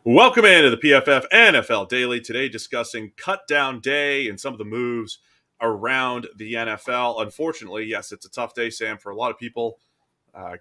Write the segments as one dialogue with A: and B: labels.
A: Welcome into the PFF NFL Daily. Today, discussing cut down day and some of the moves around the NFL. Unfortunately, yes, it's a tough day, Sam, for a lot of people.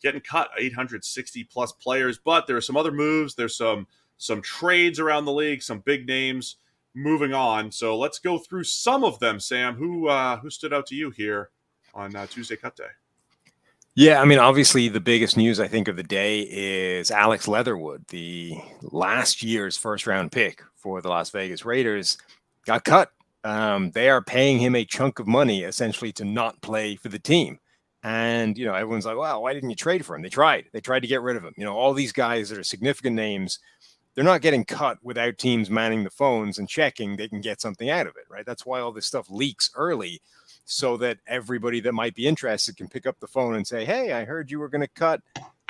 A: Getting cut 860 plus players, but there are some other moves. There's some trades around the league, some big names moving on. So let's go through some of them, Sam. Who stood out to you here on Tuesday Cut Day?
B: Yeah, I mean, obviously the biggest news I think of the day is Alex Leatherwood, the last year's first-round pick for the Las Vegas Raiders, got cut. They are paying him a chunk of money essentially to not play for the team. And, everyone's like, well, why didn't you trade for him? They tried to get rid of him. All these guys that are significant names, they're not getting cut without teams manning the phones and checking they can get something out of it, right? That's why all this stuff leaks early, so that everybody that might be interested can pick up the phone and say, hey, I heard you were going to cut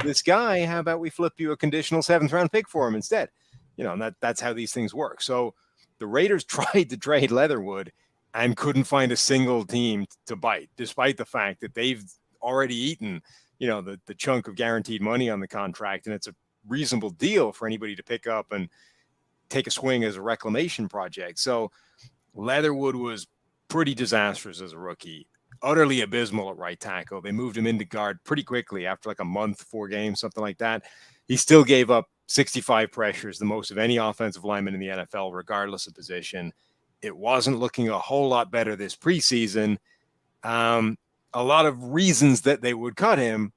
B: this guy. How about we flip you a conditional 7th round pick for him instead? And that's how these things work. So the Raiders tried to trade Leatherwood and couldn't find a single team to bite, despite the fact that they've already eaten, the chunk of guaranteed money on the contract. And it's a reasonable deal for anybody to pick up and take a swing as a reclamation project. So Leatherwood was pretty disastrous as a rookie, utterly abysmal at right tackle. They moved him into guard pretty quickly after like a month, 4 games, something like that. He still gave up 65 pressures, the most of any offensive lineman in the NFL, regardless of position. It wasn't looking a whole lot better this preseason. A lot of reasons that they would cut him,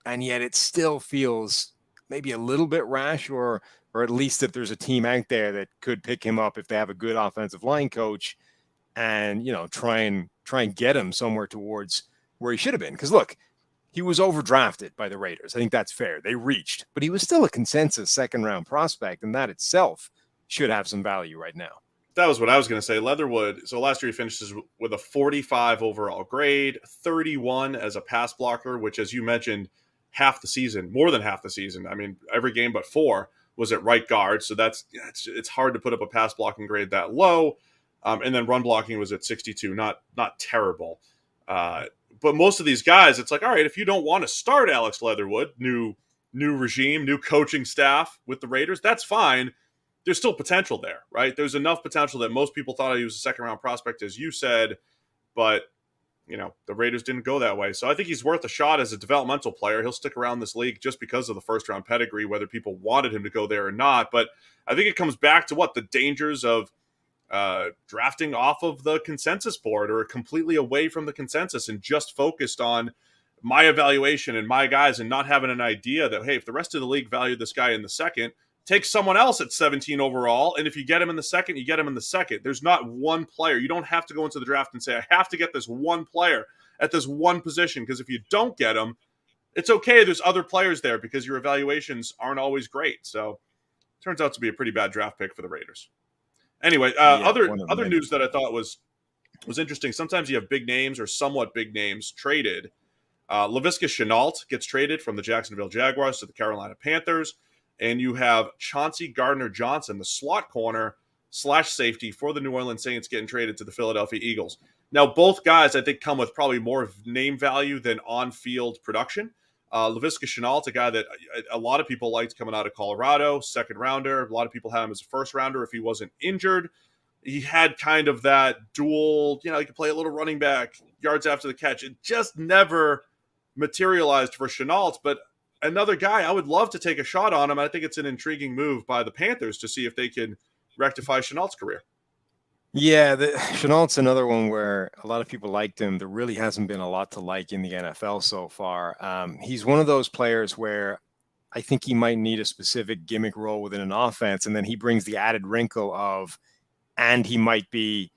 B: and yet it still feels maybe a little bit rash, or at least that there's a team out there that could pick him up if they have a good offensive line coach and, try and get him somewhere towards where he should have been. Because look, he was overdrafted by the Raiders. I think that's fair. They reached, but he was still a consensus 2nd round prospect, and that itself should have some value right now.
A: That was what I was going to say. Leatherwood, so last year he finishes with a 45 overall grade, 31 as a pass blocker, which, as you mentioned, half the season, more than half the season. I mean, every game but 4 was at right guard. So it's hard to put up a pass blocking grade that low. And then run blocking was at 62, not terrible. But most of these guys, it's like, all right, if you don't want to start Alex Leatherwood, new regime, new coaching staff with the Raiders, that's fine. There's still potential there, right? There's enough potential that most people thought he was a 2nd round prospect, as you said, but the Raiders didn't go that way. So I think he's worth a shot as a developmental player. He'll stick around this league just because of the 1st round pedigree, whether people wanted him to go there or not. But I think it comes back to the dangers of drafting off of the consensus board or completely away from the consensus and just focused on my evaluation and my guys, and not having an idea that, hey, if the rest of the league valued this guy in the 2nd, take someone else at 17 overall. And if you get him in the 2nd, you get him in the 2nd. There's not one player. You don't have to go into the draft and say, I have to get this one player at this one position, because if you don't get him, it's okay. There's other players there because your evaluations aren't always great. So it turns out to be a pretty bad draft pick for the Raiders. Anyway, other news that I thought was interesting. Sometimes you have big names or somewhat big names traded. Laviska Shenault gets traded from the Jacksonville Jaguars to the Carolina Panthers. And you have Chauncey Gardner-Johnson, the slot corner / safety for the New Orleans Saints, getting traded to the Philadelphia Eagles. Now, both guys, I think, come with probably more name value than on-field production. Laviska Shenault, a guy that a lot of people liked coming out of Colorado, 2nd rounder. A lot of people had him as a 1st rounder if he wasn't injured. He had kind of that dual, he could play a little running back, yards after the catch. It just never materialized for Shenault, but another guy, I would love to take a shot on him. I think it's an intriguing move by the Panthers to see if they can rectify Chenault's career.
B: Yeah, Chenault's another one where a lot of people liked him. There really hasn't been a lot to like in the NFL so far. He's one of those players where I think he might need a specific gimmick role within an offense, and then he brings the added wrinkle of, and he might be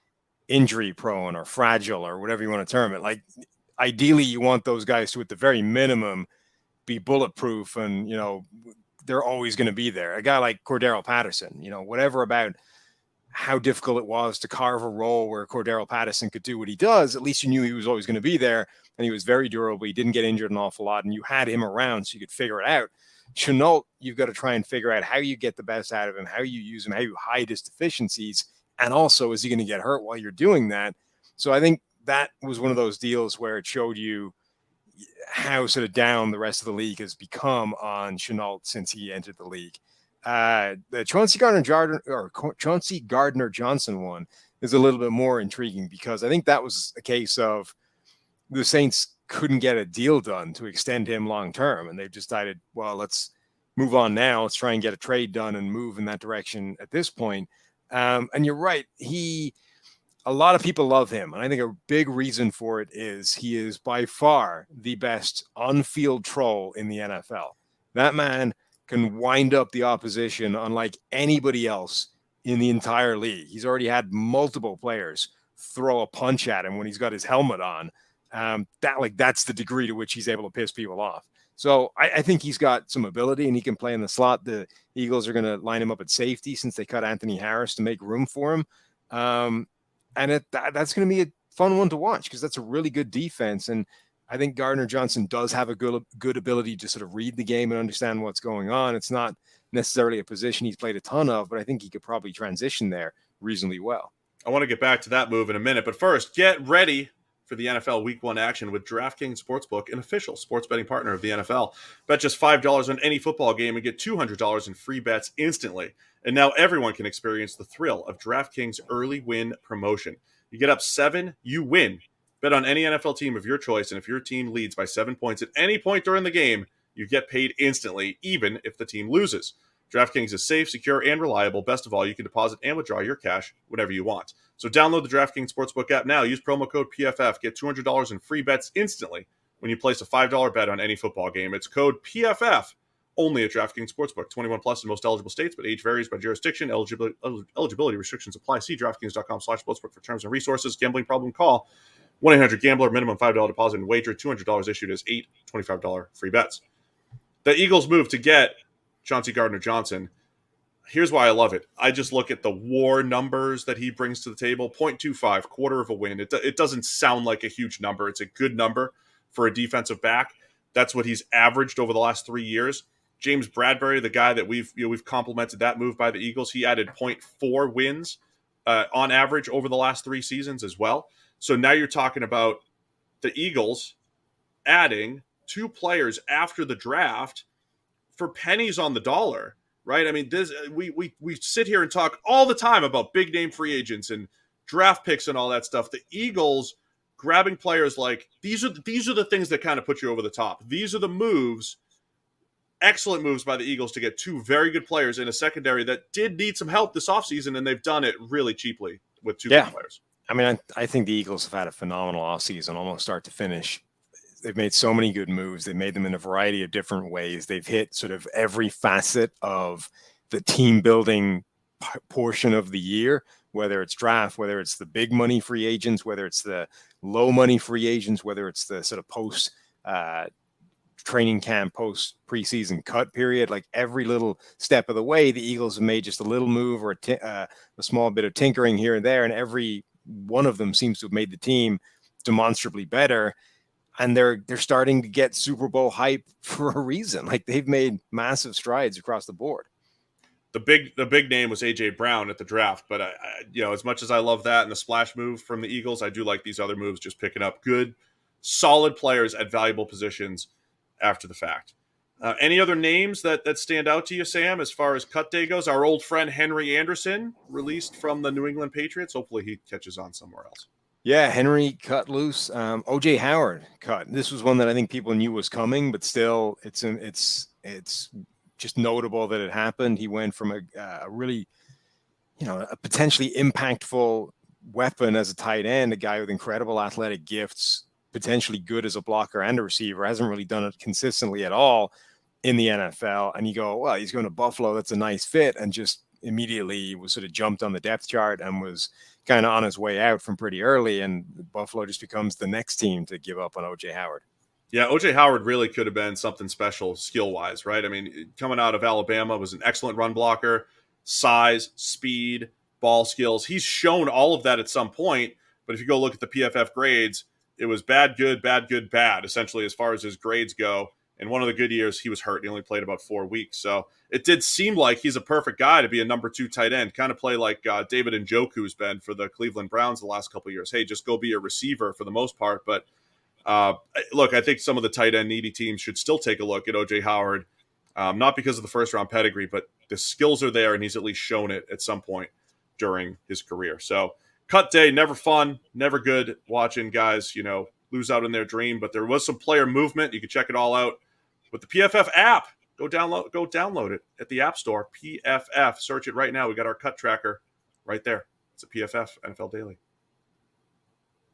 B: injury prone or fragile or whatever you want to term it. Like, ideally, you want those guys to, at the very minimum, be bulletproof, and they're always going to be there. A guy like Cordero Patterson, whatever about how difficult it was to carve a role where Cordero Patterson could do what he does, at least you knew he was always going to be there, and he was very durable. He didn't get injured an awful lot, and you had him around so you could figure it out. Shenault, you've got to try and figure out how you get the best out of him, how you use him, how you hide his deficiencies, and also, is he going to get hurt while you're doing that? So I think that was one of those deals where it showed you how sort of down the rest of the league has become on Shenault since he entered the league. The Chauncey Gardner Johnson one is a little bit more intriguing because I think that was a case of the Saints couldn't get a deal done to extend him long term, and they've decided, well, let's move on now. Let's try and get a trade done and move in that direction at this point. And you're right, a lot of people love him, and I think a big reason for it is he is by far the best on-field troll in the NFL. That man can wind up the opposition unlike anybody else in the entire league. He's already had multiple players throw a punch at him when he's got his helmet on. That's the degree to which he's able to piss people off. So I think he's got some ability and he can play in the slot. The Eagles are going to line him up at safety since they cut Anthony Harris to make room for him. And that's going to be a fun one to watch because that's a really good defense. And I think Gardner Johnson does have a good ability to sort of read the game and understand what's going on. It's not necessarily a position he's played a ton of, but I think he could probably transition there reasonably well.
A: I want to get back to that move in a minute, but first, get ready for the NFL Week 1 action with DraftKings Sportsbook, an official sports betting partner of the NFL. Bet just $5 on any football game and get $200 in free bets instantly. And now everyone can experience the thrill of DraftKings early win promotion. You get up 7, you win. Bet on any NFL team of your choice, and if your team leads by 7 points at any point during the game, you get paid instantly, even if the team loses. DraftKings is safe, secure, and reliable. Best of all, you can deposit and withdraw your cash whenever you want. So download the DraftKings Sportsbook app now. Use promo code PFF. Get $200 in free bets instantly when you place a $5 bet on any football game. It's code PFF only at DraftKings Sportsbook. 21 plus in most eligible states, but age varies by jurisdiction. Eligibility restrictions apply. See DraftKings.com/sportsbook for terms and resources. Gambling problem? Call 1-800-GAMBLER. Minimum $5 deposit and wager. $200 issued as 8 $25 free bets. The Eagles move to get Chauncey Gardner Johnson. Here's why I love it. I just look at the WAR numbers that he brings to the table. 0.25, quarter of a win. It doesn't sound like a huge number. It's a good number for a defensive back. That's what he's averaged over the last 3 years. James Bradbury, the guy that we've complimented that move by the Eagles, he added 0.4 wins on average over the last 3 seasons as well. So now you're talking about the Eagles adding 2 players after the draft for pennies on the dollar, right? I mean, we sit here and talk all the time about big name free agents and draft picks and all that stuff. The Eagles grabbing players like these are the things that kind of put you over the top. These are the moves, excellent moves by the Eagles to get 2 very good players in a secondary that did need some help this offseason, and they've done it really cheaply with 2 good players.
B: I mean, I think the Eagles have had a phenomenal offseason, almost start to finish. They've made so many good moves. They've made them in a variety of different ways. They've hit sort of every facet of the team building portion of the year, whether it's draft, whether it's the big money free agents, whether it's the low money free agents, whether it's the sort of post training camp, post preseason cut period. Like every little step of the way, the Eagles have made just a little move or a small bit of tinkering here and there, and every one of them seems to have made the team demonstrably better. And they're starting to get Super Bowl hype for a reason. Like they've made massive strides across the board.
A: The big name was A.J. Brown at the draft, but I as much as I love that and the splash move from the Eagles, I do like these other moves, just picking up good, solid players at valuable positions after the fact. Any other names that stand out to you, Sam, as far as cut day goes? Our old friend Henry Anderson, released from the New England Patriots. Hopefully he catches on somewhere else.
B: Yeah, Henry cut loose. OJ Howard cut. This was one that I think people knew was coming, but still, it's just notable that it happened. He went from a really, a potentially impactful weapon as a tight end, a guy with incredible athletic gifts, potentially good as a blocker and a receiver, hasn't really done it consistently at all in the NFL. And you go, well, he's going to Buffalo. That's a nice fit. And just immediately was sort of jumped on the depth chart and was kind of on his way out from pretty early. And Buffalo just becomes the next team to give up on OJ Howard.
A: Yeah, OJ Howard really could have been something special skill-wise, right? I mean, coming out of Alabama, was an excellent run blocker, size, speed, ball skills. He's shown all of that at some point, but if you go look at the PFF grades, it was bad, good, bad, essentially, as far as his grades go. And one of the good years, he was hurt. He only played about 4 weeks. So it did seem like he's a perfect guy to be a number 2 tight end, kind of play like David Njoku's been for the Cleveland Browns the last couple of years. Hey, just go be a receiver for the most part. But look, I think some of the tight end needy teams should still take a look at OJ Howard Not because of the first round pedigree, but the skills are there, and he's at least shown it at some point during his career. So cut day, never fun, never good watching guys, lose out in their dream. But there was some player movement. You can check it all out with the PFF app. Go download it at the App Store. PFF. Search it right now. We got our cut tracker right there. It's a PFF NFL Daily.